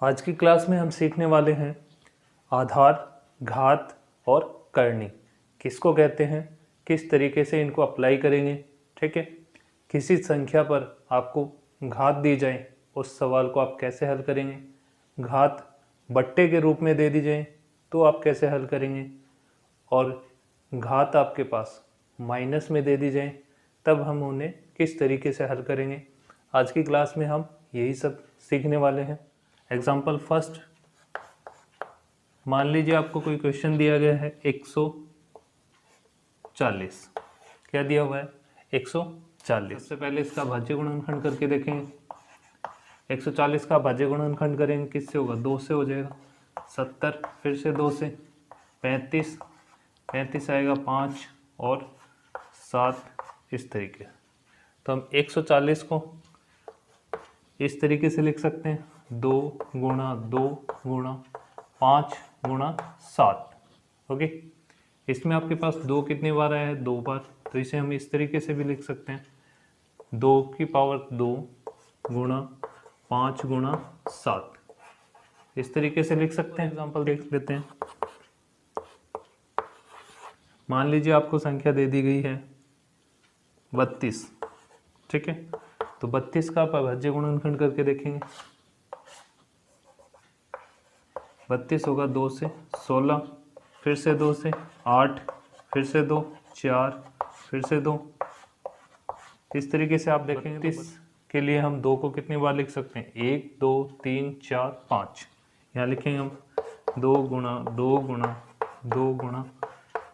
आज की क्लास में हम सीखने वाले हैं आधार, घात और करनी किसको कहते हैं, किस तरीके से इनको अप्लाई करेंगे। ठीक है, किसी संख्या पर आपको घात दी जाए उस सवाल को आप कैसे हल करेंगे, घात बट्टे के रूप में दे दी जाए तो आप कैसे हल करेंगे, और घात आपके पास माइनस में दे दी जाए तब हम उन्हें किस तरीके से हल करेंगे। आज की क्लास में हम यही सब सीखने वाले हैं। एग्जाम्पल फर्स्ट, मान लीजिए आपको कोई क्वेश्चन दिया गया है 140। क्या दिया हुआ है? 140। सबसे पहले इसका भाज्य गुणनखंड करके देखेंगे। 140 का भाज्य गुणनखंड करेंगे, किससे होगा? 2 से हो जाएगा। 70 फिर से 2 से, 35 35 आएगा 5 और 7 इस तरीके। तो हम 140 को इस तरीके से लिख सकते हैं, 2 गुणा 2 गुणा 5 गुणा 7। ओके, इसमें आपके पास 2 कितनी बार आया है? 2 बार। तो इसे हम इस तरीके से भी लिख सकते हैं, 2 की पावर 2 गुणा 5 गुणा 7। इस तरीके से लिख सकते हैं। एग्जाम्पल देख लेते हैं। मान लीजिए आपको संख्या दे दी गई है 32। ठीक है, तो 32 का आप अभाज्य गुणनखंड करके देखेंगे। 32 होगा 2 से, 16 फिर से 2 से, 8 फिर से 2, 4 फिर से 2। इस तरीके से आप देखेंगे। इस के लिए हम 2 को कितनी बार लिख सकते हैं? 1 2 3 4 5। यहाँ लिखेंगे हम 2 गुणा 2 गुणा 2 गुणा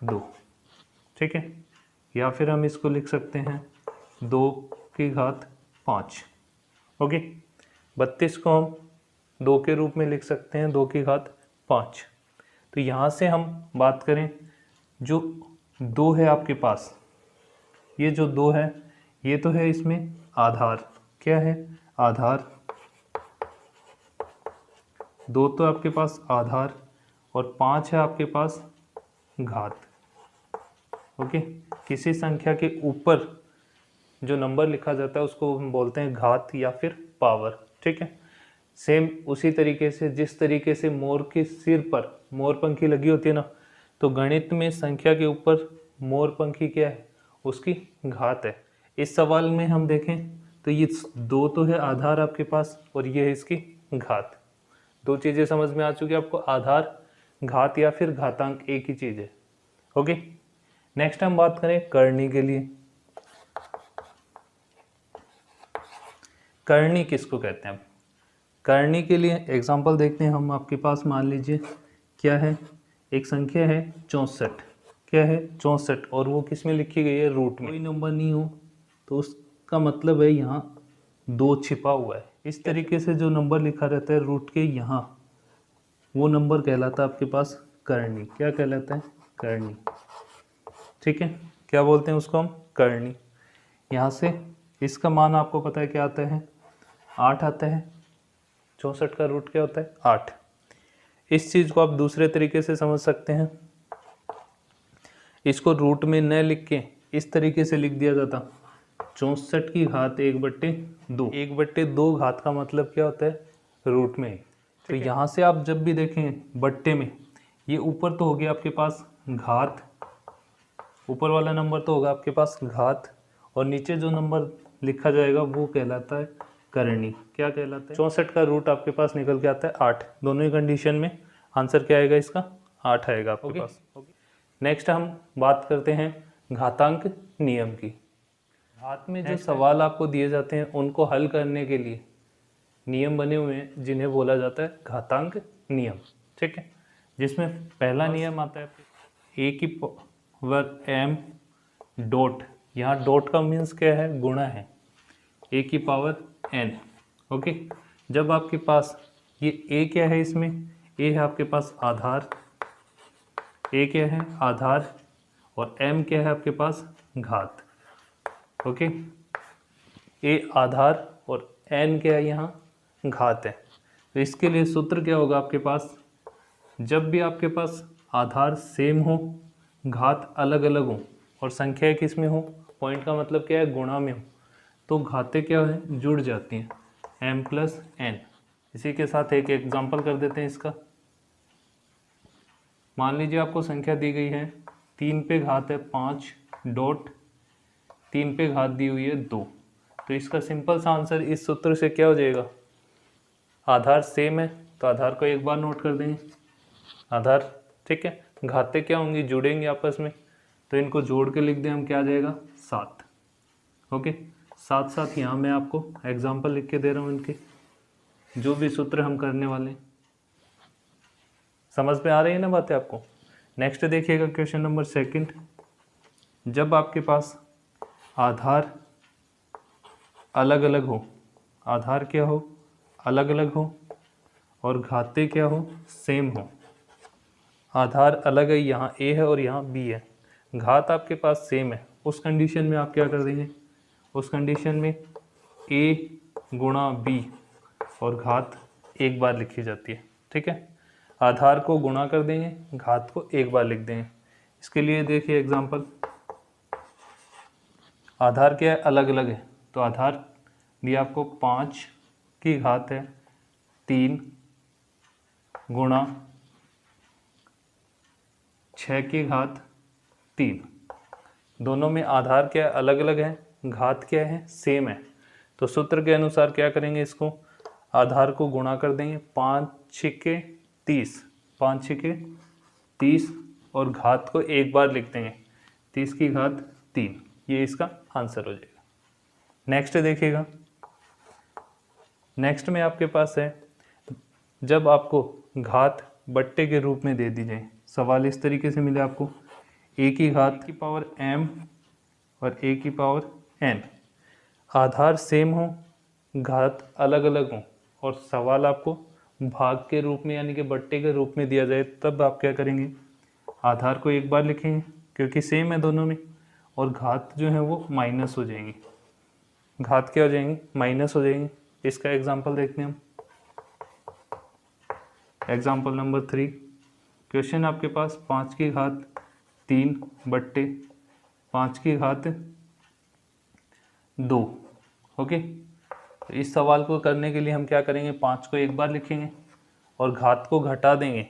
2। ठीक है, या फिर हम इसको लिख सकते हैं 2 की घात 5। ओके, 32 को हम 2 के रूप में लिख सकते हैं 2 की घात 5। तो यहाँ से हम बात करें, जो 2 है आपके पास, ये जो 2 है ये तो है इसमें आधार। क्या है? आधार। 2 तो आपके पास आधार और 5 है आपके पास घात। ओके, किसी संख्या के ऊपर जो नंबर लिखा जाता है उसको हम बोलते हैं घात या फिर पावर। ठीक है, सेम उसी तरीके से जिस तरीके से मोर के सिर पर मोरपंखी लगी होती है ना, तो गणित में संख्या के ऊपर मोरपंखी क्या है? उसकी घात है। इस सवाल में हम देखें तो ये 2 तो है आधार आपके पास और ये है इसकी घात। 2 चीज़ें समझ में आ चुकी है आपको, आधार, घात या फिर घातांक एक ही चीज़ है। ओके, नेक्स्ट हम बात करें करनी के लिए। करनी किसको कहते हैं? करनी के लिए एग्जांपल देखते हैं हम। आपके पास मान लीजिए क्या है, एक संख्या है 64। क्या है? 64, और वो किस में लिखी गई है? रूट में। कोई नंबर नहीं हो तो उसका मतलब है यहाँ 2 छिपा हुआ है। इस तरीके से जो नंबर लिखा रहता है रूट के यहाँ, वो नंबर कहलाता है आपके पास करनी। क्या कहलाता है? करनी। ठीक है, क्या बोलते हैं उसको हम? करनी। यहाँ से इसका मान आपको पता है क्या आता है? 8 आता है। 64 का रूट क्या होता है? 8। इस चीज़ को आप दूसरे तरीके से समझ सकते हैं। इसको रूट में न लिख के इस तरीके से लिख दिया जाता, 64 की घात 1/2। 1/2 घात का मतलब क्या होता है? रूट में। तो यहाँ से आप जब भी देखें बट्टे में, ये ऊपर तो हो गया आपके पास घात, ऊपर वाला नंबर तो होगा आपके पास घात, और नीचे जो नंबर लिखा जाएगा वो कहलाता है करनी। क्या कहलाता है? 64 का रूट आपके पास निकल के आता है 8। दोनों ही कंडीशन में आंसर क्या आएगा इसका? 8 आएगा आपके पास। नेक्स्ट हम बात करते हैं घातांक नियम की। घात में जो सवाल आपको दिए जाते हैं उनको हल करने के लिए नियम बने हुए हैं जिन्हें बोला जाता है घातांक नियम। ठीक है, जिसमें पहला नियम आता है ए की पावर m डॉट, यहाँ डॉट का मीन्स क्या है? गुणा है, ए की पावर n। ओके, जब आपके पास ये a क्या है? इसमें a है आपके पास आधार, a क्या है? आधार, और m क्या है आपके पास? घात। ओके, a आधार और n क्या है? यहाँ घात है। तो इसके लिए सूत्र क्या होगा आपके पास? जब भी आपके पास आधार सेम हो, घात अलग अलग हो और संख्या किस में हो? पॉइंट का मतलब क्या है? गुणा में हो, तो घातें क्या है? जुड़ जाती हैं, m + n। इसी के साथ एक एग्जांपल कर देते हैं इसका। मान लीजिए आपको संख्या दी गई है 3 पे घात है 5 डॉट 3 पे घात दी हुई है 2। तो इसका सिंपल सा आंसर इस सूत्र से क्या हो जाएगा, आधार सेम है तो आधार को एक बार नोट कर देंगे आधार, ठीक है। घातें क्या होंगी, जुड़ेंगे आपस में, तो इनको जोड़ के लिख दें हम, क्या आ जाएगा 7। ओके, साथ साथ यहाँ मैं आपको एग्जांपल लिख के दे रहा हूँ इनके, जो भी सूत्र हम करने वाले हैं। समझ में आ रही है ना बातें आपको। नेक्स्ट देखिएगा क्वेश्चन नंबर 2। जब आपके पास आधार अलग अलग हो, आधार क्या हो, अलग अलग हो, और घातें क्या हो, सेम हो। आधार अलग है, यहाँ a है और यहाँ b है, घात आपके पास सेम है, उस कंडीशन में आप क्या कर देंगे, उस कंडीशन में a गुणा b और घात एक बार लिखी जाती है, ठीक है। आधार को गुणा कर देंगे, घात को एक बार लिख देंगे। इसके लिए देखिए एग्जांपल, आधार क्या है, अलग अलग है, तो आधार दिया आपको 5 की घात है 3 गुणा 6 की घात 3। दोनों में आधार क्या है, अलग अलग है, घात क्या है, सेम है। तो सूत्र के अनुसार क्या करेंगे, इसको आधार को गुणा कर देंगे, 5 6 30, 5 6 30 और घात को एक बार लिख देंगे, 30 की घात 3। ये इसका आंसर हो जाएगा। नेक्स्ट देखिएगा, नेक्स्ट में आपके पास है, जब आपको घात बट्टे के रूप में दे दी जाए, सवाल इस तरीके से मिले आपको, a की घात की पावर m और a की पावर n, आधार सेम हो, घात अलग अलग हो, और सवाल आपको भाग के रूप में यानी कि बट्टे के रूप में दिया जाए, तब आप क्या करेंगे, आधार को एक बार लिखेंगे क्योंकि सेम है दोनों में, और घात जो है वो माइनस हो जाएंगी। घात क्या हो जाएंगी, माइनस हो जाएंगी। इसका एग्जांपल देखते हैं हम। एग्जांपल नंबर 3, क्वेश्चन आपके पास 5 की घात 3 बट्टे 5 की घात 2। ओके, तो इस सवाल को करने के लिए हम क्या करेंगे, 5 को एक बार लिखेंगे और घात को घटा देंगे,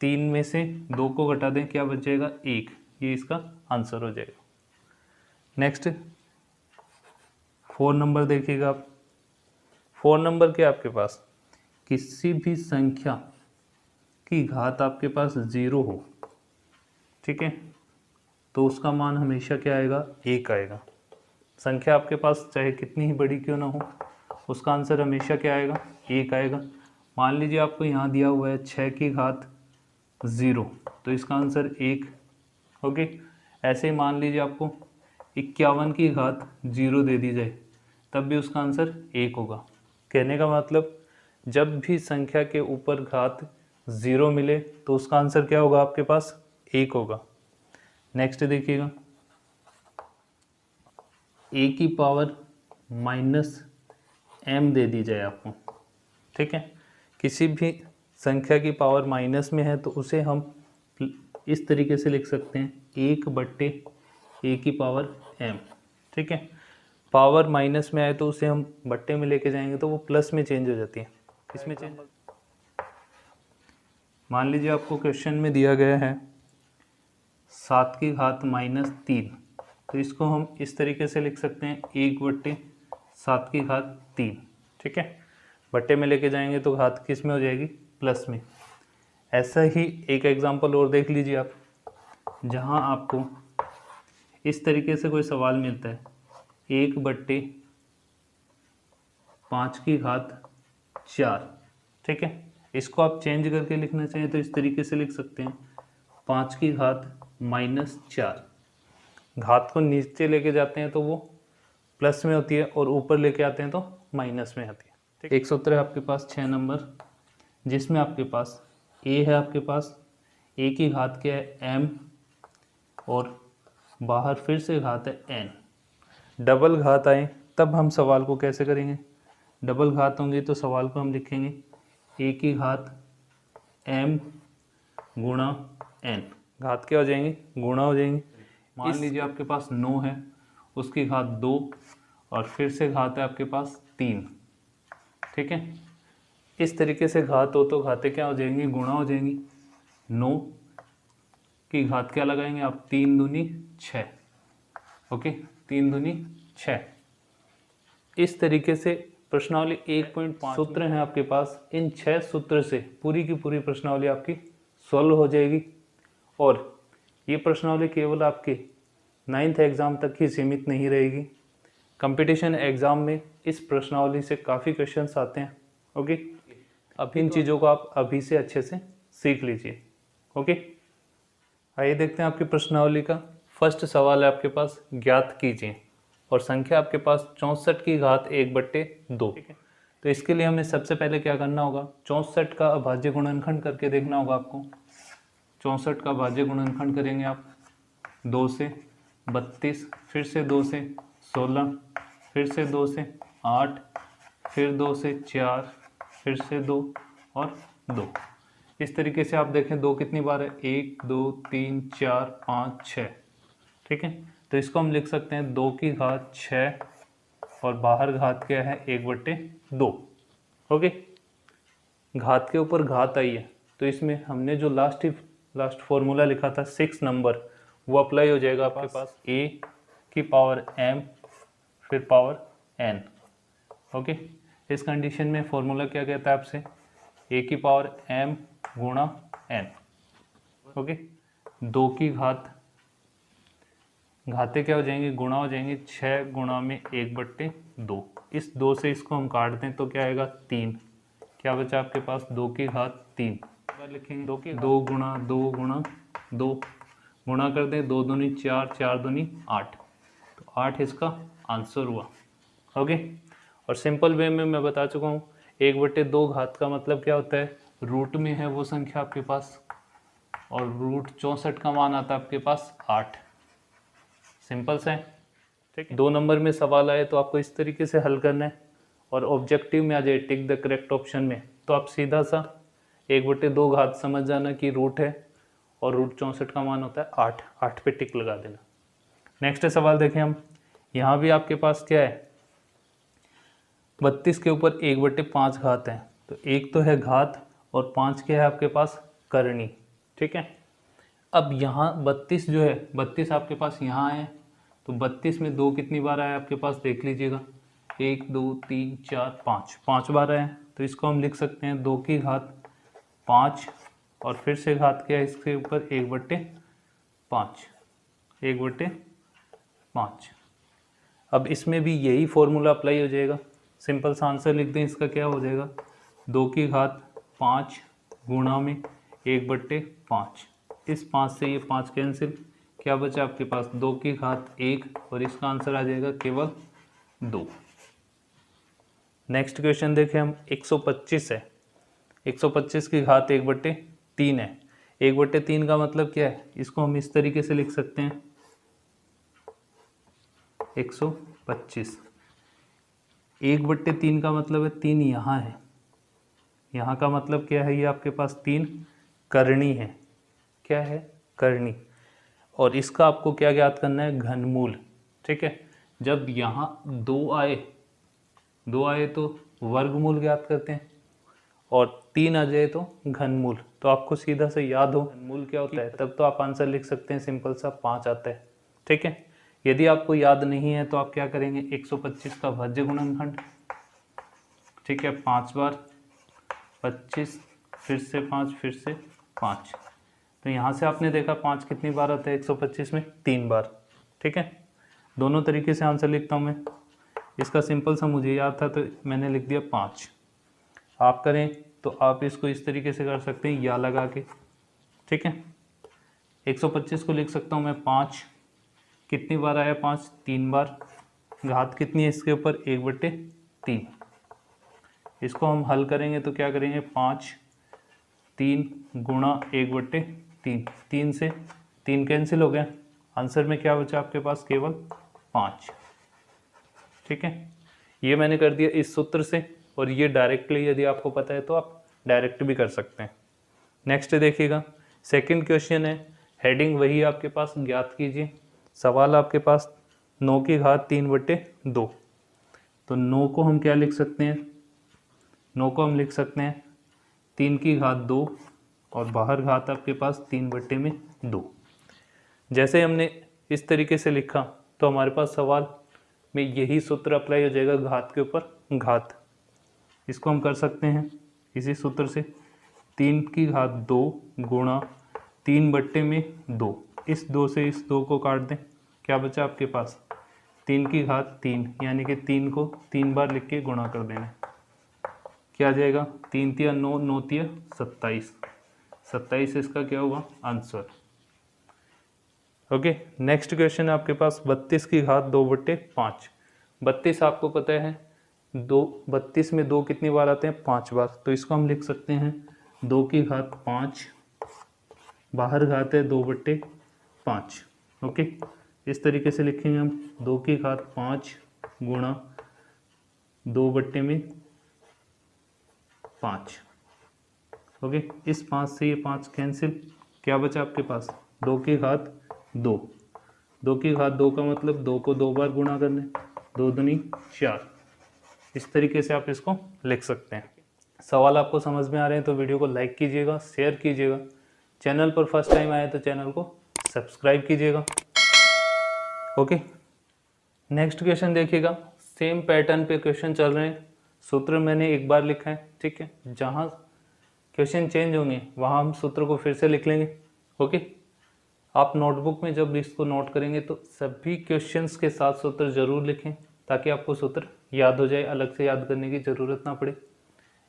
3 में से 2 को घटा दें, क्या बचेगा 1। ये इसका आंसर हो जाएगा। नेक्स्ट 4 नंबर देखिएगा आप। 4 नंबर के आपके पास किसी भी संख्या की घात आपके पास 0 हो, ठीक है, तो उसका मान हमेशा क्या आएगा, 1 आएगा। संख्या आपके पास चाहे कितनी ही बड़ी क्यों ना हो, उसका आंसर हमेशा क्या आएगा, 1 आएगा। मान लीजिए आपको यहाँ दिया हुआ है 6 की घात 0, तो इसका आंसर 1। ओके, ऐसे ही मान लीजिए आपको 51 की घात 0 दे दी जाए, तब भी उसका आंसर 1 होगा। कहने का मतलब जब भी संख्या के ऊपर घात 0 मिले तो उसका आंसर क्या होगा, आपके पास 1 होगा। नेक्स्ट देखिएगा, a की पावर -m दे दी जाए आपको, ठीक है, किसी भी संख्या की पावर माइनस में है तो उसे हम इस तरीके से लिख सकते हैं, 1 बट्टे a की पावर m, ठीक है। पावर माइनस में आए तो उसे हम बट्टे में लेके जाएंगे तो वो प्लस में चेंज हो जाती है। इसमें चेंज, मान लीजिए आपको क्वेश्चन में दिया गया है 7 की घात -3, तो इसको हम इस तरीके से लिख सकते हैं, 1 बट्टे 7 की घात 3, ठीक है। बट्टे में लेके जाएंगे तो घात किस में हो जाएगी, प्लस में। ऐसा ही एक एग्जांपल और देख लीजिए आप, जहां आपको इस तरीके से कोई सवाल मिलता है, 1 बट्टे 5 की घात 4, ठीक है। इसको आप चेंज करके लिखना चाहें तो इस तरीके से लिख सकते हैं, 5 की घात -4। घात को नीचे लेके जाते हैं तो वो प्लस में होती है और ऊपर लेके आते हैं तो माइनस में आती है, ठीक। एक सूत्र है आपके पास 6 नंबर, जिसमें आपके पास a है, आपके पास a की घात क्या है, m, और बाहर फिर से घात है n। डबल घात आए तब हम सवाल को कैसे करेंगे, डबल घात होंगी तो सवाल को हम लिखेंगे a की घात m गुणा n। घात क्या हो जाएंगे, गुणा हो जाएंगे। मान लीजिए आपके पास 9 है, उसकी घात 2 और फिर से घात है आपके पास 3, ठीक है। इस तरीके से घात हो तो घातें क्या हो जाएंगी, गुणा हो जाएंगी। 9 की घात क्या लगाएंगे आप, 3 दूनी 6। ओके, 3 दूनी 6। इस तरीके से प्रश्नावली 1.5 सूत्र हैं आपके पास, इन 6 सूत्र से पूरी की पूरी प्रश्नावली आपकी सॉल्व हो जाएगी। और ये प्रश्नावली केवल आपके 9th एग्ज़ाम तक ही सीमित नहीं रहेगी, कंपटीशन एग्ज़ाम में इस प्रश्नावली से काफ़ी क्वेश्चंस आते हैं। ओके, अब इन चीज़ों को आप अभी से अच्छे से सीख लीजिए। ओके, आइए देखते हैं आपकी प्रश्नावली का फर्स्ट सवाल है आपके पास, ज्ञात कीजिए और संख्या आपके पास 64 की घात 1/2। तो इसके लिए हमें सबसे पहले क्या करना होगा, 64 का अभाज्य गुणनखंड करके देखना होगा आपको। 64 का अभाज्य गुणनखंड करेंगे आप 2 से 32, फिर से 2 से 16, फिर से 2 से 8, फिर 2 से 4, फिर से 2 और 2। इस तरीके से आप देखें 2 कितनी बार है, 1 2 3 4 5 6। ठीक है, तो इसको हम लिख सकते हैं 2 की घात 6 और बाहर घात क्या है, 1/2। ओके, घात के ऊपर घात आई है तो इसमें हमने जो लास्ट फॉर्मूला लिखा था 6 नंबर, वो अप्लाई हो जाएगा आपके पास। a की पावर m फिर पावर n। ओके, इस कंडीशन में फॉर्मूला क्या कहता है आपसे, a की पावर m गुणा n। ओके, 2 की घातें क्या हो जाएंगी, गुणा हो जाएंगी, 6 गुणा में 1/2। इस 2 से इसको हम काट दें तो क्या आएगा, 3। क्या बचा आपके पास, 2 की घात 3। लिखेंगे 2 गुणा 2 गुणा 2, गुणा कर दें, 2 दूनी 4, 4 दूनी 8, तो 8 इसका आंसर हुआ। ओके, और सिंपल वे में मैं बता चुका हूँ 1/2 घात का मतलब क्या होता है, रूट में है वो संख्या आपके पास, और रूट 64 का मान आता है आपके पास 8। सिंपल से, ठीक है। 2 नंबर में सवाल आए तो आपको इस तरीके से हल करना है, और ऑब्जेक्टिव में आ जाए टिक द करेक्ट ऑप्शन में तो आप सीधा सा 1/2 घात समझ जाना कि रूट है, और रूट 64 का मान होता है 8। 8 पे टिक लगा देना। नेक्स्ट सवाल देखें हम, यहाँ भी आपके पास क्या है, 32 के ऊपर 1/5 घात है, तो एक तो है घात और 5 क्या है आपके पास, करनी। ठीक है, अब यहाँ 32 जो है, 32 आपके पास यहाँ है, तो 32 में 2 कितनी बार आया आपके पास, देख लीजिएगा, 1 2 3 4 5, 5 बार आया है। तो इसको हम लिख सकते हैं 2 की घात 5 और फिर से घात क्या है इसके ऊपर, 1/5, 1/5। अब इसमें भी यही फॉर्मूला अप्लाई हो जाएगा, सिंपल सा आंसर लिख दें, इसका क्या हो जाएगा, 2 की घात 5 गुणा में 1/5। इस 5 से ये 5 कैंसिल, क्या बचा आपके पास, 2 की घात 1, और इसका आंसर आ जाएगा केवल 2। नेक्स्ट क्वेश्चन देखें हम, 125 है, 125 की घात 1/3 है। 1/3 का मतलब क्या है, इसको हम इस तरीके से लिख सकते हैं, 125 1/3 का मतलब है 3 यहाँ है, यहाँ का मतलब क्या है, ये आपके पास 3 करनी है। क्या है, करनी। और इसका आपको क्या ज्ञात करना है, घनमूल। ठीक है, जब यहाँ 2 आए तो वर्गमूल ज्ञात करते हैं, और 3 आ जाए तो घनमूल। तो आपको सीधा से याद हो घनमूल क्या होता है, तब तो आप आंसर लिख सकते हैं, सिंपल सा 5 आता है। ठीक है, यदि आपको याद नहीं है तो आप क्या करेंगे, 125 का भाज्य गुणनखंड, ठीक है, 5 बार 25, फिर से 5, फिर से 5। तो यहाँ से आपने देखा 5 कितनी बार आता है 125 में, 3 बार। ठीक है, दोनों तरीके से आंसर लिखता हूँ मैं। इसका सिंपल सा मुझे याद था तो मैंने लिख दिया 5। आप करें तो आप इसको इस तरीके से कर सकते हैं, या लगा के। ठीक है, 125 को लिख सकता हूँ मैं 5, कितनी बार आया 5, 3 बार। घात कितनी है इसके ऊपर, 1/3। इसको हम हल करेंगे तो क्या करेंगे, 5 3 गुणा 1/3, 3 से 3 कैंसिल हो गया, आंसर में क्या बचा आपके पास, केवल 5। ठीक है, ये मैंने कर दिया इस सूत्र से, और ये डायरेक्टली यदि आपको पता है तो आप डायरेक्ट भी कर सकते हैं। नेक्स्ट देखिएगा, सेकंड क्वेश्चन है, हेडिंग वही आपके पास, ज्ञात कीजिए। सवाल आपके पास 9 की घात 3/2। तो 9 को हम क्या लिख सकते हैं, 9 को हम लिख सकते हैं 3 की घात 2 और बाहर घात आपके पास 3/2। जैसे हमने इस तरीके से लिखा तो हमारे पास सवाल में यही सूत्र अप्लाई हो जाएगा, घात के ऊपर घात। इसको हम कर सकते हैं इसी सूत्र से, 3 की घात 2 गुणा 3/2। इस 2 से इस 2 को काट दें, क्या बचा आपके पास 3 की घात 3, यानी कि 3 को 3 बार लिख के गुणा कर देना। क्या आ जाएगा 3 तिया 9, 9 तिया 27, 27 इसका क्या होगा आंसर। ओके, नेक्स्ट क्वेश्चन है आपके पास 32 की घात 2/5। 32 आपको पता है 32 में 2 कितनी बार आते हैं 5 बार, तो इसको हम लिख सकते हैं 2 की घात 5, बाहर घात है 2/5। ओके, इस तरीके से लिखेंगे हम 2 की घात 5 गुणा 2/5। ओके, इस 5 से ये 5 कैंसिल, क्या बचा आपके पास 2 की घात 2। 2 की घात 2 का मतलब 2 को 2 बार गुणा करने, 2 दूनी 4। इस तरीके से आप इसको लिख सकते हैं। सवाल आपको समझ में आ रहे हैं तो वीडियो को लाइक कीजिएगा, शेयर कीजिएगा। चैनल पर फर्स्ट टाइम आए तो चैनल को सब्सक्राइब कीजिएगा। ओके, नेक्स्ट क्वेश्चन देखिएगा, सेम पैटर्न पे क्वेश्चन चल रहे हैं। सूत्र मैंने एक बार लिखा है, ठीक है, जहाँ क्वेश्चन चेंज होंगे वहाँ हम सूत्र को फिर से लिख लेंगे। ओके, आप नोटबुक में जब इसको नोट करेंगे तो सभी क्वेश्चंस के साथ सूत्र जरूर लिखें ताकि आपको सूत्र याद हो जाए, अलग से याद करने की ज़रूरत ना पड़े।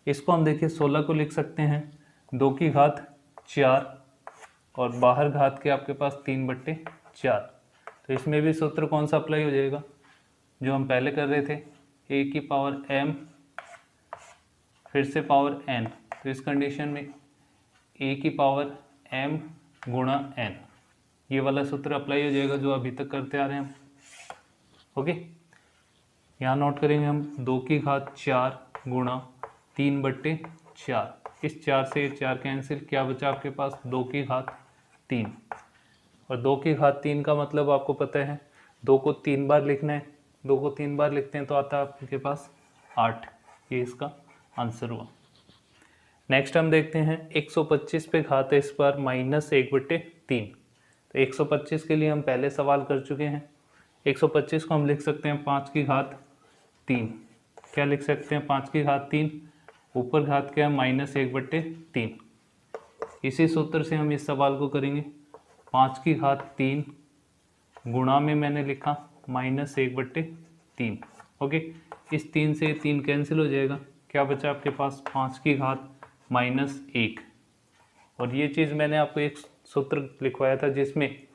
इसको हम देखिए 16 को लिख सकते हैं 2 की घात 4 और बाहर घात के आपके पास 3/4। तो इसमें भी सूत्र कौन सा अप्लाई हो जाएगा जो हम पहले कर रहे थे, a की पावर m फिर से पावर n। तो इस कंडीशन में a की पावर m गुणा n, ये वाला सूत्र अप्लाई हो जाएगा जो अभी तक करते आ रहे हैं हम। ओके, यहाँ नोट करेंगे हम 2 की घात 4 गुणा 3/4। इस 4 से 4 कैंसिल, क्या बचा आपके पास 2 की घात 3। और 2 की घात 3 का मतलब आपको पता है 2 को 3 बार लिखना है, 2 को 3 बार लिखते हैं तो आता है आपके पास 8। ये इसका आंसर हुआ। नेक्स्ट हम देखते हैं 125 पे घात है इस बार -1/3। तो 125 के लिए हम पहले सवाल कर चुके हैं। 125 को हम लिख सकते हैं 5 की घात 3। क्या लिख सकते हैं 5 की घात 3, ऊपर घात क्या है -1/3। इसी सूत्र से हम इस सवाल को करेंगे 5 की घात 3 गुणा में मैंने लिखा -1/3। ओके, इस 3 से 3 कैंसिल हो जाएगा, क्या बचा आपके पास 5 की घात -1। और ये चीज़ मैंने आपको एक सूत्र लिखवाया था जिसमें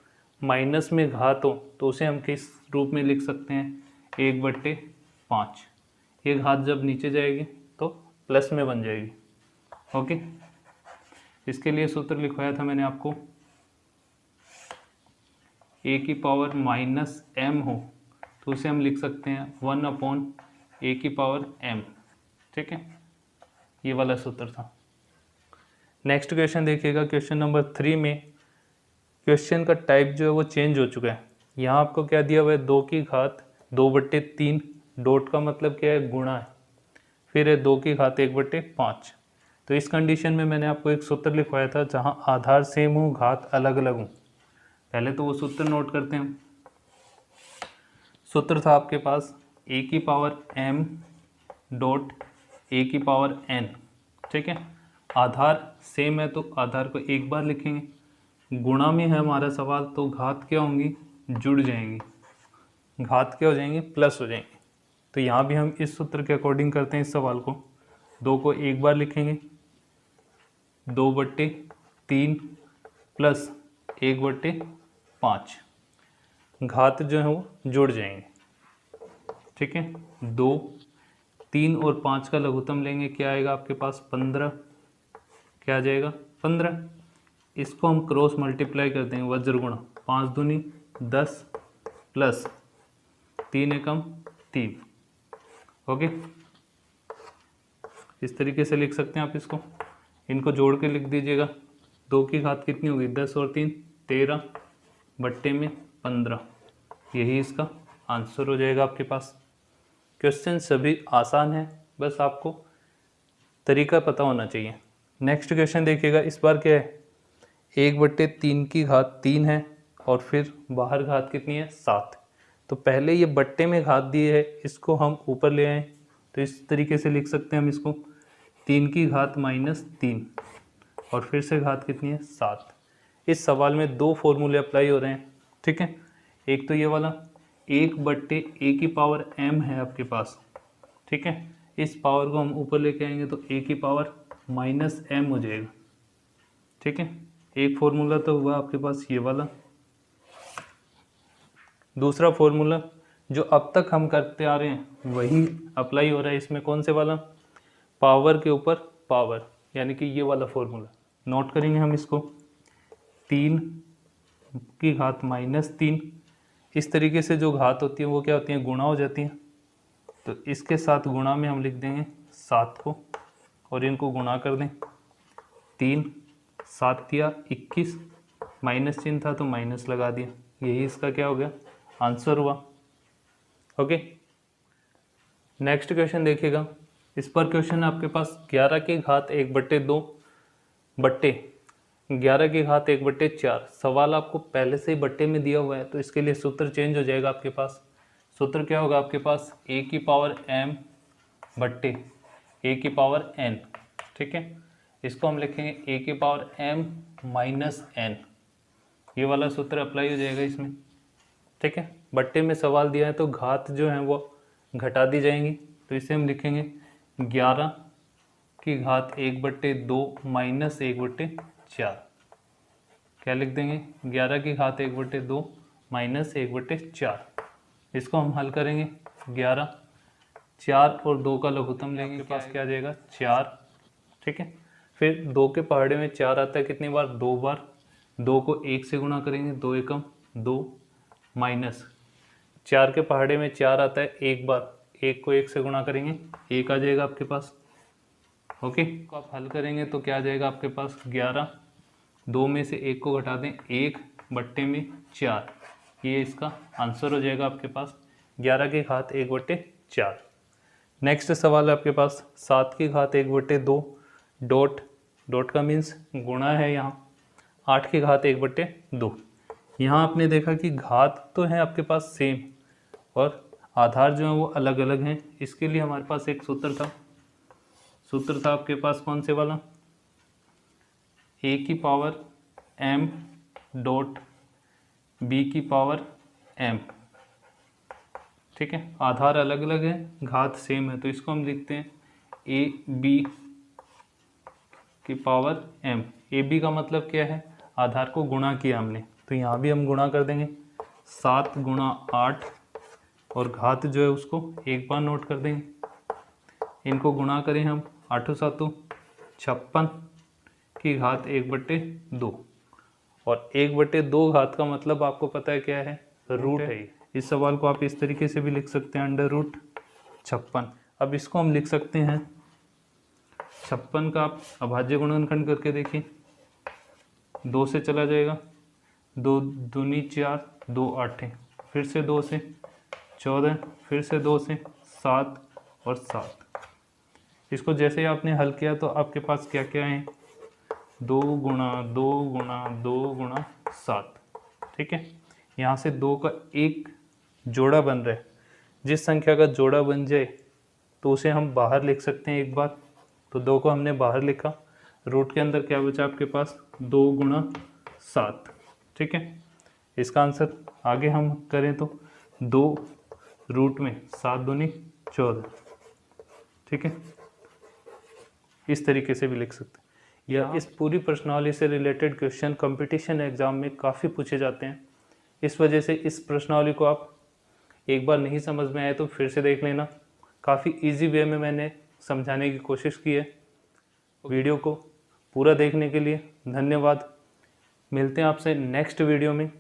माइनस में घात हो तो उसे हम किस रूप में लिख सकते हैं 1/5। ये घात जब नीचे जाएगी तो प्लस में बन जाएगी। ओके, इसके लिए सूत्र लिखवाया था मैंने आपको, a की पावर -m हो तो उसे हम लिख सकते हैं 1/a की पावर m। ठीक है, ये वाला सूत्र था। नेक्स्ट क्वेश्चन देखिएगा, क्वेश्चन नंबर 3 में क्वेश्चन का टाइप जो है वो चेंज हो चुका है। यहाँ आपको क्या दिया हुआ है 2 की घात 2/3, डॉट का मतलब क्या है गुणा है, फिर है 2 की घात 1/5। तो इस कंडीशन में मैंने आपको एक सूत्र लिखवाया था जहाँ आधार सेम हो घात अलग अलग हो। पहले तो वो सूत्र नोट करते हैं। सूत्र था आपके पास a की पावर m डॉट a की पावर n। ठीक है, आधार सेम है तो आधार को एक बार लिखेंगे, गुणा में है हमारा सवाल तो घात क्या होंगी जुड़ जाएंगी, घात क्या हो जाएंगे प्लस हो जाएंगे। तो यहाँ भी हम इस सूत्र के अकॉर्डिंग करते हैं इस सवाल को, 2 को एक बार लिखेंगे 2/3 प्लस 1/5, घात जो है वो जुड़ जाएंगे। ठीक है, 2, 3 और 5 का लघुत्तम लेंगे, क्या आएगा आपके पास 15। क्या आ जाएगा 15। इसको हम क्रॉस मल्टीप्लाई कर देंगे वज्र गुणा, 5 दूनी 10 प्लस 3 एकम 3। ओके, इस तरीके से लिख सकते हैं आप इसको। इनको जोड़ के लिख दीजिएगा, 2 की घात कितनी होगी 10 और 3 13 बट्टे में 15। यही इसका आंसर हो जाएगा आपके पास। क्वेश्चन सभी आसान है, बस आपको तरीका पता होना चाहिए। नेक्स्ट क्वेश्चन देखिएगा, इस बार क्या है, 1/3 की घात 3 है और फिर बाहर घात कितनी है, 7। तो पहले ये बट्टे में घात दी है, इसको हम ऊपर ले आए, तो इस तरीके से लिख सकते हैं हम इसको 3 की घात -3 और फिर से घात कितनी है, 7। इस सवाल में दो फॉर्मूले अप्लाई हो रहे हैं, ठीक है। एक तो ये वाला 1/a की पावर m है आपके पास, ठीक है। इस पावर को हम ऊपर लेके आएंगे तो a की पावर -m हो जाएगा, ठीक है। एक फॉर्मूला तो हुआ आपके पास ये वाला। दूसरा फॉर्मूला जो अब तक हम करते आ रहे हैं वही अप्लाई हो रहा है इसमें, कौन से वाला, पावर के ऊपर पावर, यानी कि ये वाला फॉर्मूला नोट करेंगे हम इसको। 3 की घात -3, इस तरीके से जो घात होती है वो क्या होती है, गुणा हो जाती है। तो इसके साथ गुणा में हम लिख देंगे 7 को और इनको गुणा कर दें। 3 7 या 21, माइनस चिन्ह था तो माइनस लगा दिया, यही इसका क्या हो गया, आंसर हुआ। ओके, नेक्स्ट क्वेश्चन देखिएगा। इस पर क्वेश्चन आपके पास 11 की घात 1/2 बट्टे 11 की घात 1/4। सवाल आपको पहले से ही बट्टे में दिया हुआ है, तो इसके लिए सूत्र चेंज हो जाएगा आपके पास। सूत्र क्या होगा आपके पास, a की पावर m बट्टे a की पावर n, ठीक है। इसको हम लिखेंगे a की पावर m -n, ये वाला सूत्र अप्लाई हो जाएगा इसमें, ठीक है। बट्टे में सवाल दिया है तो घात जो है वो घटा दी जाएंगी, तो इसे हम लिखेंगे 11 की घात 1/2 माइनस 1/4। क्या लिख देंगे, 11 की घात 1/2 माइनस 1/4। इसको हम हल करेंगे, 11 4 और 2 का लघुत्तम लेंगे, के पास क्या आ जाएगा 4, ठीक है। फिर 2 के पहाड़े में 4 आता है कितनी बार, 2 बार। 2 को 1 से गुणा करेंगे, 2 एकम 2, माइनस 4 के पहाड़े में 4 आता है 1 बार, 1 को 1 से गुणा करेंगे 1 आ जाएगा आपके पास। ओके, तो आप हल करेंगे तो क्या आ जाएगा आपके पास, 11, 2 में से 1 को घटा दें, 1 बट्टे में 4, ये इसका आंसर हो जाएगा आपके पास 11 की घात 1/4। नेक्स्ट सवाल है आपके पास 7 की घात 1/2 डॉट डॉट का मीन्स गुणा है यहाँ 8 की घात 1/2। यहाँ आपने देखा कि घात तो है आपके पास सेम और आधार जो है वो अलग अलग हैं। इसके लिए हमारे पास एक सूत्र था आपके पास, कौन से वाला, a की पावर m डॉट b की पावर m, ठीक है। आधार अलग अलग है, घात सेम है, तो इसको हम लिखते हैं a b की पावर m। ए बी का मतलब क्या है, आधार को गुणा किया हमने, तो यहाँ भी हम गुणा कर देंगे 7 गुणा 8 और घात जो है उसको एक बार नोट कर देंगे। इनको गुणा करें हम 8 7 56 की घात 1/2 और 1/2 घात का मतलब आपको पता है क्या है, रूट है। इस सवाल को आप इस तरीके से भी लिख सकते हैं, √56। अब इसको हम लिख सकते हैं 56 का आप अभाज्य गुणनखंड करके देखिए, 2 से चला जाएगा, 2 दूनी 4, 2 8, फिर से 2 से 14, फिर से 2 से 7 और 7। इसको जैसे ही आपने हल किया तो आपके पास क्या क्या है, 2 गुणा 2 गुणा 2 गुणा 7, ठीक है। यहाँ से 2 का एक जोड़ा बन रहा है, जिस संख्या का जोड़ा बन जाए तो उसे हम बाहर लिख सकते हैं एक बार, तो 2 को हमने बाहर लिखा, रूट के अंदर क्या बचा आपके पास, 2 गुणा 7, ठीक है। इसका आंसर आगे हम करें तो 2 रूट में 7 दूनी 14, ठीक है। इस तरीके से भी लिख सकते हैं। या इस पूरी प्रश्नावली से रिलेटेड क्वेश्चन कंपटीशन एग्जाम में काफ़ी पूछे जाते हैं, इस वजह से इस प्रश्नावली को आप एक बार नहीं समझ में आए तो फिर से देख लेना। काफ़ी इजी वे में मैंने समझाने की कोशिश की है। वीडियो को पूरा देखने के लिए धन्यवाद। मिलते हैं आपसे नेक्स्ट वीडियो में।